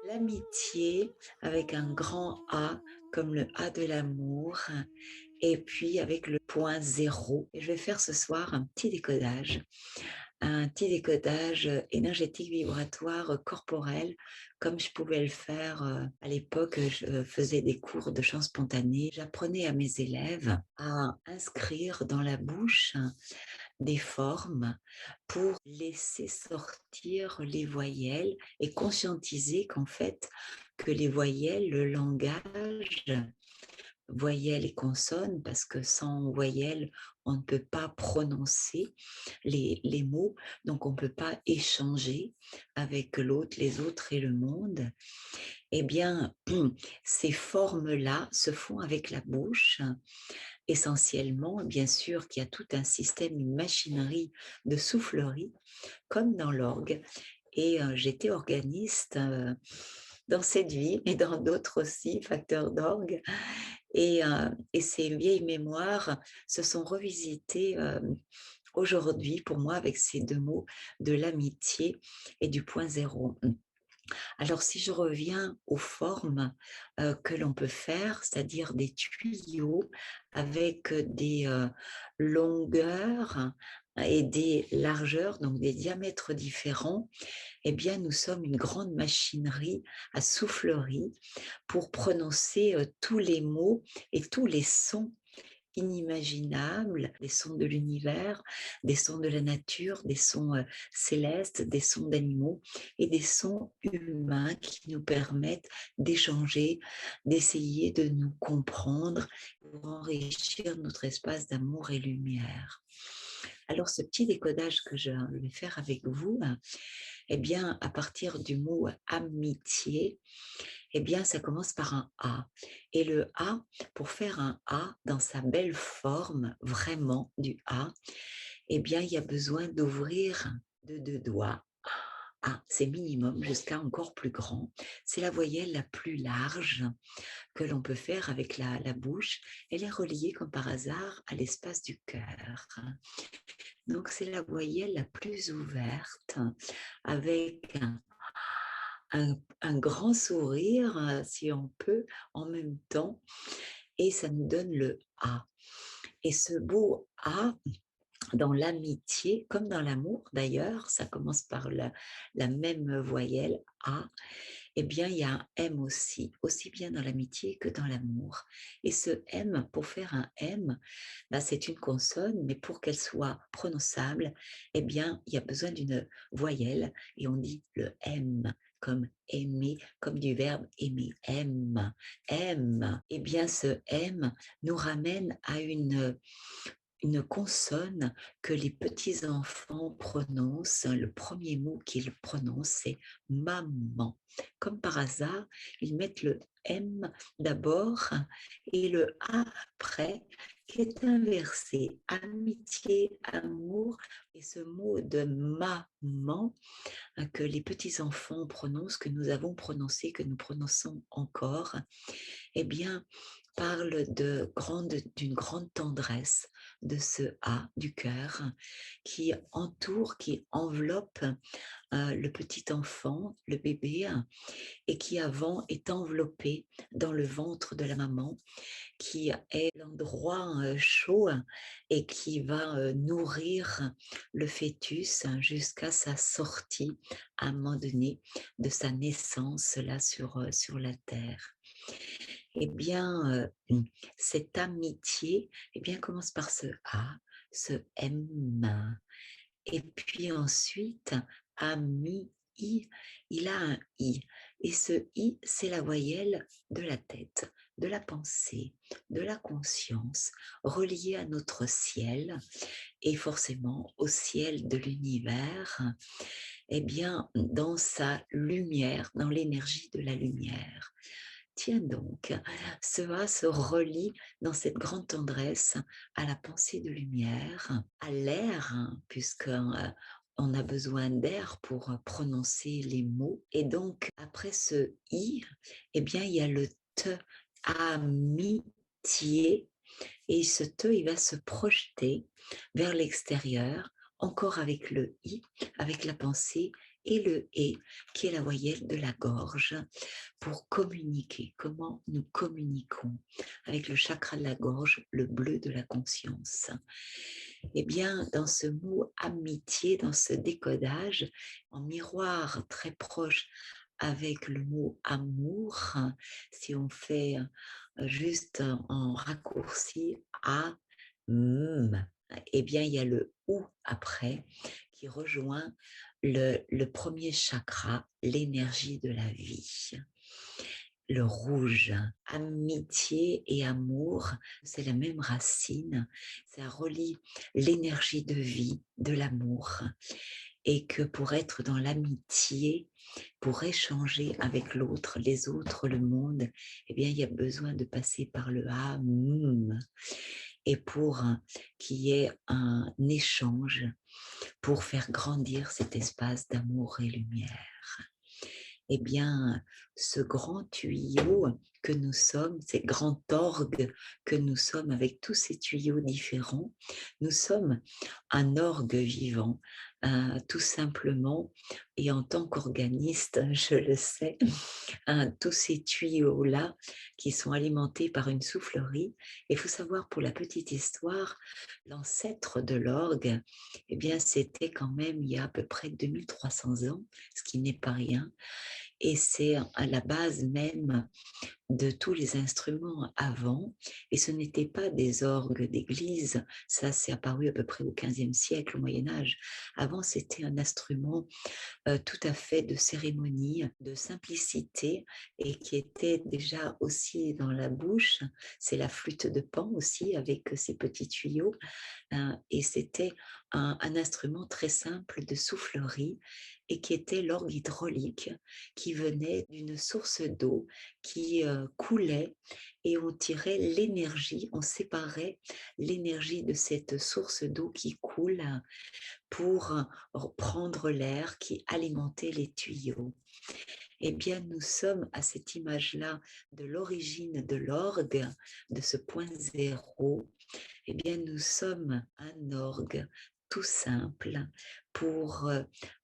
L'amitié avec un grand A, comme le A de l'amour, et puis avec le point zéro. Et je vais faire ce soir un petit décodage énergétique, vibratoire, corporel, comme je pouvais le faire à l'époque. Je faisais des cours de chant spontané. J'apprenais à mes élèves à inscrire dans la bouche des formes pour laisser sortir les voyelles et conscientiser qu'en fait, que les voyelles, le langage, voyelles et consonnes, parce que sans voyelles, on ne peut pas prononcer les mots, donc on ne peut pas échanger avec l'autre, les autres et le monde. Eh bien, ces formes-là se font avec la bouche, essentiellement. Bien sûr qu'il y a tout un système, une machinerie de soufflerie, comme dans l'orgue. Et j'étais organiste dans cette vie, et dans d'autres aussi, facteurs d'orgue. Et ces vieilles mémoires se sont revisitées aujourd'hui pour moi avec ces deux mots de l'amitié et du point zéro. Alors, si je reviens aux formes que l'on peut faire, c'est-à-dire des tuyaux avec des longueurs et des largeurs, donc des diamètres différents, eh bien, nous sommes une grande machinerie à soufflerie pour prononcer tous les mots et tous les sons inimaginables, des sons de l'univers, des sons de la nature, des sons célestes, des sons d'animaux et des sons humains qui nous permettent d'échanger, d'essayer de nous comprendre pour enrichir notre espace d'amour et lumière. Alors, ce petit décodage que je vais faire avec vous, eh bien, à partir du mot amitié, eh bien, ça commence par un A. Et le A, pour faire un A dans sa belle forme, vraiment du A, eh bien, il y a besoin d'ouvrir de deux doigts. A, c'est minimum jusqu'à encore plus grand. C'est la voyelle la plus large que l'on peut faire avec la bouche. Elle est reliée comme par hasard à l'espace du cœur. Donc, c'est la voyelle la plus ouverte avec un grand sourire, si on peut, en même temps, et ça nous donne le A. Et ce beau A, dans l'amitié, comme dans l'amour d'ailleurs, ça commence par la même voyelle A, eh bien il y a un M aussi bien dans l'amitié que dans l'amour. Et ce M, pour faire un M, bah, c'est une consonne, mais pour qu'elle soit prononçable, eh bien il y a besoin d'une voyelle, et on dit le M, comme aimer, comme du verbe aimer, M. M, eh bien ce M nous ramène à une consonne que les petits-enfants prononcent. Le premier mot qu'ils prononcent, c'est maman. Comme par hasard, ils mettent le M d'abord et le A après, qui est inversé. Amitié, amour. Et ce mot de maman que les petits-enfants prononcent, que nous avons prononcé, que nous prononçons encore, eh bien, parle d'une grande tendresse de ce A du cœur qui entoure, qui enveloppe le petit enfant, le bébé, et qui avant est enveloppé dans le ventre de la maman, qui est l'endroit chaud et qui va nourrir le fœtus jusqu'à sa sortie à un moment donné de sa naissance là sur la terre. Eh bien, cette amitié, eh bien, commence par ce A, ce M. Et puis ensuite, ami, I, il a un I. Et ce I, c'est la voyelle de la tête, de la pensée, de la conscience, reliée à notre ciel et forcément au ciel de l'univers, eh bien, dans sa lumière, dans l'énergie de la lumière. Tiens donc, ce A se relie dans cette grande tendresse à la pensée de lumière, à l'air, puisque on a besoin d'air pour prononcer les mots. Et donc, après ce I, eh bien, il y a le T, amitié. et il va se projeter vers l'extérieur, encore avec le i, avec la pensée, et le et, qui est la voyelle de la gorge, pour communiquer. Comment nous communiquons avec le chakra de la gorge, le bleu de la conscience. Eh bien, dans ce mot amitié, dans ce décodage, en miroir très proche avec le mot amour, si on fait juste en raccourci a, eh bien, il y a le ou après qui rejoint le premier chakra, l'énergie de la vie. Le rouge, amitié et amour, c'est la même racine, ça relie l'énergie de vie, de l'amour, et que pour être dans l'amitié, pour échanger avec l'autre, les autres, le monde, eh bien, il y a besoin de passer par le et pour qu'il y ait un échange, pour faire grandir cet espace d'amour et lumière. Eh bien, ce grand tuyau que nous sommes, ces grands orgues que nous sommes avec tous ces tuyaux différents, nous sommes un orgue vivant, tout simplement, et en tant qu'organiste, je le sais, tous ces tuyaux-là qui sont alimentés par une soufflerie. Il faut savoir, pour la petite histoire, l'ancêtre de l'orgue, eh bien, c'était quand même il y a à peu près 2300 ans, ce qui n'est pas rien. Et c'est à la base même de tous les instruments avant, et ce n'étaient pas des orgues d'église, ça c'est apparu à peu près au XVe siècle, au Moyen-Âge. Avant, c'était un instrument tout à fait de cérémonie, de simplicité, et qui était déjà aussi dans la bouche. C'est la flûte de Pan aussi, avec ses petits tuyaux, et c'était un instrument très simple de soufflerie, et qui était l'orgue hydraulique, qui venait d'une source d'eau qui coulait, et on tirait l'énergie, on séparait l'énergie de cette source d'eau qui coule pour prendre l'air qui alimentait les tuyaux. Eh bien, nous sommes à cette image-là de l'origine de l'orgue, de ce point zéro. Eh bien, nous sommes un orgue tout simple pour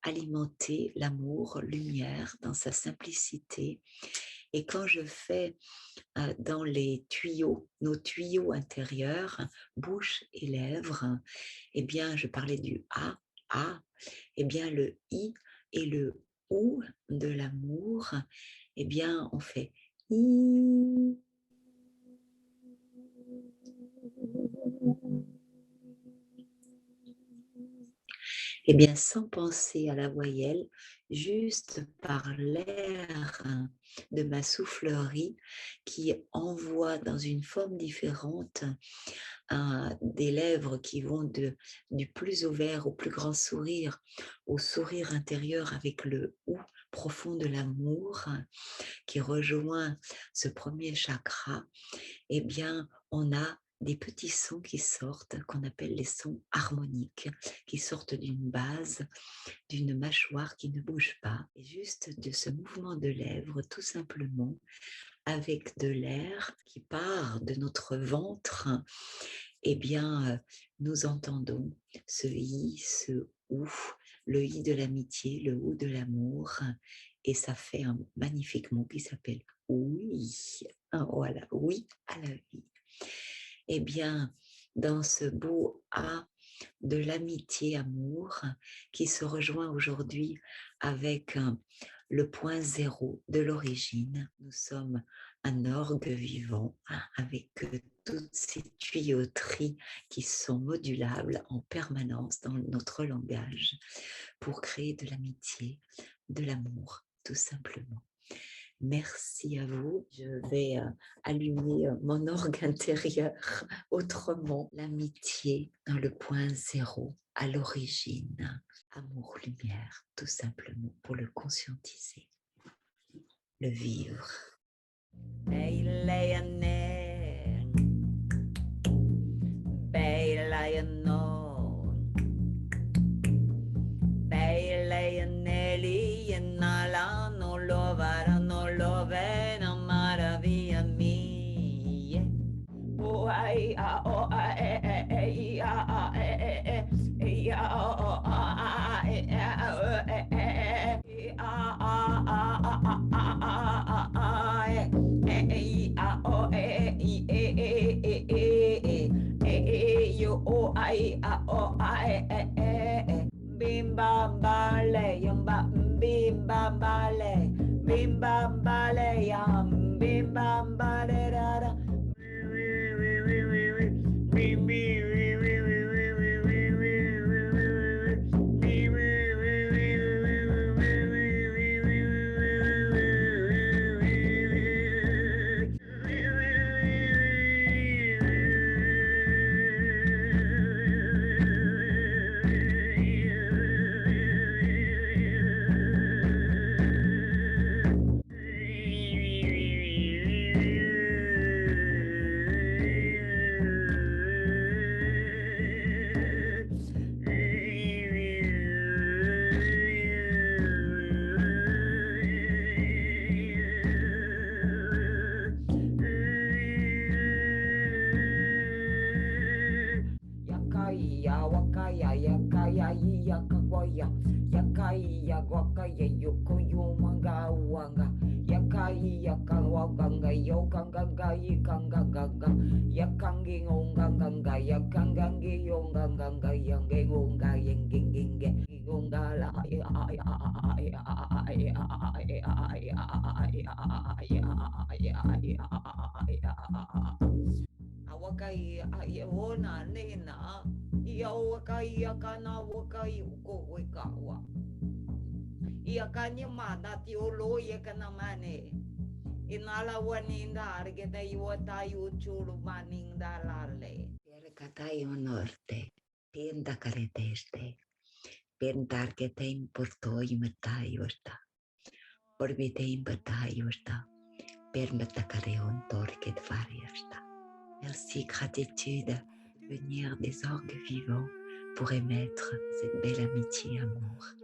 alimenter l'amour, lumière dans sa simplicité. Et quand je fais dans les tuyaux, nos tuyaux intérieurs, bouche et lèvres, eh bien, je parlais du A, eh bien, le I et le OU de l'amour, eh bien, on fait I. Eh bien, sans penser à la voyelle, juste par l'air de ma soufflerie qui envoie dans une forme différente des lèvres qui vont du plus ouvert au plus grand sourire, au sourire intérieur avec le ou profond de l'amour qui rejoint ce premier chakra. Eh bien, on a des petits sons qui sortent, qu'on appelle les sons harmoniques, qui sortent d'une base, d'une mâchoire qui ne bouge pas, et juste de ce mouvement de lèvres, tout simplement, avec de l'air qui part de notre ventre. Eh bien, nous entendons ce i, ce ou, le i de l'amitié, le ou de l'amour, et ça fait un magnifique mot qui s'appelle oui. Voilà, oui à la vie. Eh bien, dans ce beau A de l'amitié amour qui se rejoint aujourd'hui avec le point zéro de l'origine, nous sommes un orgue vivant avec toutes ces tuyauteries qui sont modulables en permanence dans notre langage pour créer de l'amitié, de l'amour, tout simplement. Merci à vous. Je vais allumer mon orgue intérieur autrement. L'amitié dans le point zéro, à l'origine. Amour, lumière, tout simplement, pour le conscientiser, le vivre. o ai a o ai e bim bam bale yamba bim bam bale bim bam bale yam bim bam bale da da Yakaya wakaya yakaya yakakwaya yakaya wakaya yokoyo manga wanga yakai yakawaganga yokanganga yikanganga yakangi ngonganga yakangangi yonganga yange ngonga yengenge ngongala awakai ona nena ia wakai akana wakai uko wekawa ia kanya mana ti olo ia kana mane inala waninda argeta iwata yuchulu maninda lale perkatai onorte penta kareteste pentarkete importo imatai orta orbite imbatai orta permatacareon torket variasta. Merci, gratitude, venir des orgues vivants pour émettre cette belle amitié, amour.